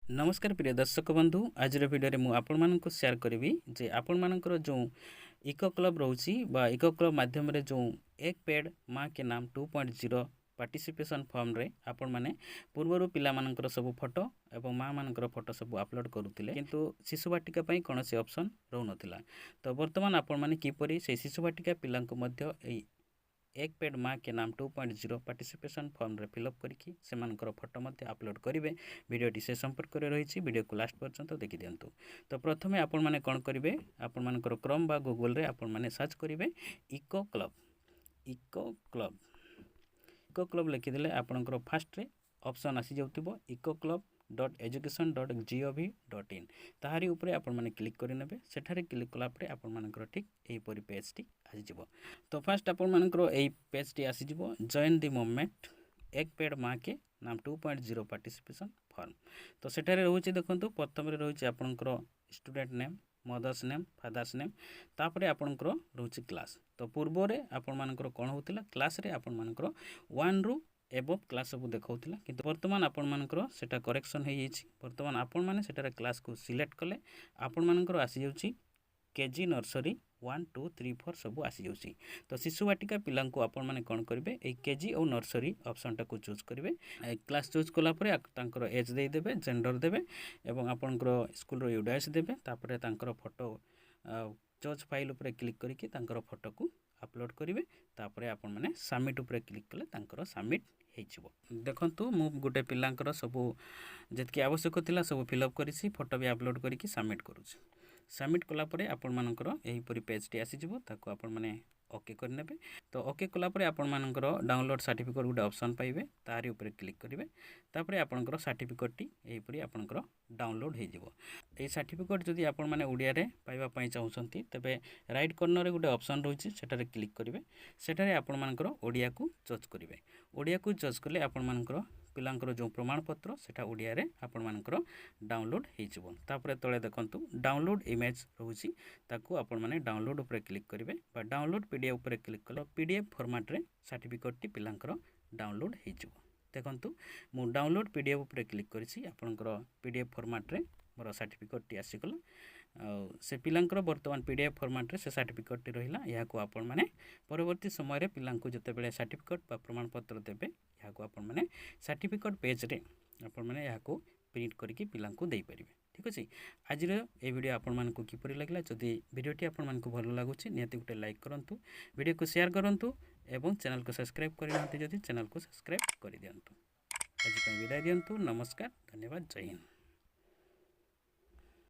नमस्कार प्रिय दर्शक बंधु आज भिडियो मुझे आपण शेयर करी जे आपण मानकर जो इको क्लब रोची बा इको क्लब माध्यम रे जो एक पेड माँ के नाम 2.0 पार्टिसिपेशन फॉर्म रे आपण माने पूर्वर पिला मानकर सब फोटो एवं माँ मानकर फोटो सब अपलोड करुले किंतु शिशु बाटिका पई कोनोसी ऑप्शन रहउ नथिला। तो वर्तमान आपण माने किपरि से शिशु बाटिका पिलांको मध्य एक पेड माँ के नाम 2.0 पार्टिसिपेशन फॉर्म रे फिलअप करके सेमानकर फोटो मध्य अपलोड करेंगे। वीडियोटी से संपर्क में रही वीडियो को लास्ट पर्यंत देखी दिंतु। तो प्रथमे आपण माने कौन करेंगे आपण मानकर क्रोम बा गूगल रे आपण माने सर्च करेंगे इको क्लब इको क्लब लिखिदेले आपणकर फास्ट रे ऑप्शन आसी जाउथिबो इको क्लब .education.gov.in ताहारी उपरे आपण माने क्लिक करेंगे। सेठारे क्लिक कला परे आपण मानकर ठीक एहीपरि पेजटी आसीजिवो। तो फास्ट आपण मानकर एही पेजटी आसीजिवो जॉइन द मूवमेंट एक पेड माँ के नाम 2.0 पार्टिसिपेशन फॉर्म। तो सेठारे रहउछि देखंतु प्रथम रे रहउछि आपणकर student name mother's name father's name तापरे आपणकर रहउछि क्लास। तो पूर्व रे आपण मानकर कोन होतिला क्लास रे आपण मानकर 1 रु एबव क्लास सब देखाउथिला किंतु वर्तमान आपण मानकर सेटा करेक्शन हे जाइछि। वर्तमान आपण माने सेटार क्लास को सिलेक्ट कले आपण मानकर आसी जाउछि केजी नर्सरी 1 2 3 4 सब आसी जाउछि। तो शिशु बाटिका पिलां को आपण माने कोन करिवे ए केजी और नर्सरी ऑप्शन टा को चूज करिवे। क्लास चूज कला परे तांकर एज दे देबे जेंडर देबे एवं आपनकर स्कूल रो यूडीएस देबे तापरे तांकर फोटो चॉइस फाइल ऊपर क्लिक करके तांकर फोटो को अपलोड करेंगे। तापरे आपण माने सबमिट ऊपर क्लिक कले तांकर सबमिट हेजिवो। देखंतु मु गोटे पिलांकर सब जतकी आवश्यक थिला सब फिलअप करिसी फोटो भी अपलोड करके सबमिट करूछि। सबमिट कला परे आपण मानकर एही परि पेजटी आसी जिवो ताको आपण माने ओके कर नेबे। तो ओके कला परे आपण मानकर डाउनलोड सर्टिफिकेट गुटे ऑप्शन पाइबे तारी ऊपर क्लिक करिवे। तापरे आपनकर सर्टिफिकेटटी एही परि आपनकर डाउनलोड हे जिवो। ए सर्टिफिकेट जदि आपण माने ओडिया रे पाइबा पई चाहुसंती तबे राइट कॉर्नर रे गुटे ऑप्शन रहिछि सेटारे क्लिक करिवे। सेटारे आपण मानकर ओडिया को चूज करिवे। ओडिया को चूज करले आपण मानकर पिलांकर जो प्रमाण पत्र सेटा ओडिया रे आपण मानकर डाउनलोड हे जिवो। तापरे तळे देखंतु डाउनलोड इमेज रहउछि ताको आपण माने डाउनलोड ऊपर क्लिक करिवे बा डाउनलोड पीडीएफ ऊपर क्लिक कलो पीडीएफ फॉर्मेट रे सर्टिफिकेट टी पिलांकर डाउनलोड हे जिवो। देखंतु मु डाउनलोड पीडीएफ ऊपर क्लिक करिछि आपनकर पीडीएफ फॉर्मेट रे मोर सर्टिफिकेट टी आसीगला। से पिलांकर वर्तमान पीडीएफ फॉर्मेट रे से सर्टिफिकेट टी रहिला। या को आपण माने परवर्ती समय रे पिलांको जते बेले सर्टिफिकेट बा प्रमाण पत्र देबे या को आपण माने सर्टिफिकेट पेज रे आपण माने या को प्रिंट करके पिलांको देई परिबे। ठीक अछि। आज रे ए वीडियो आपण मानकु किपरि लागला जदि वीडियोटी आपण मानकु भलो लागुछि नियति गुटे लाइक करंतु वीडियो को शेयर करंतु एवं चैनल को सब्सक्राइब करिनांति जदि चैनल को सब्सक्राइब करि दियंतु। आज पई विदाय दियंतु। नमस्कार धन्यवाद जय हिंद।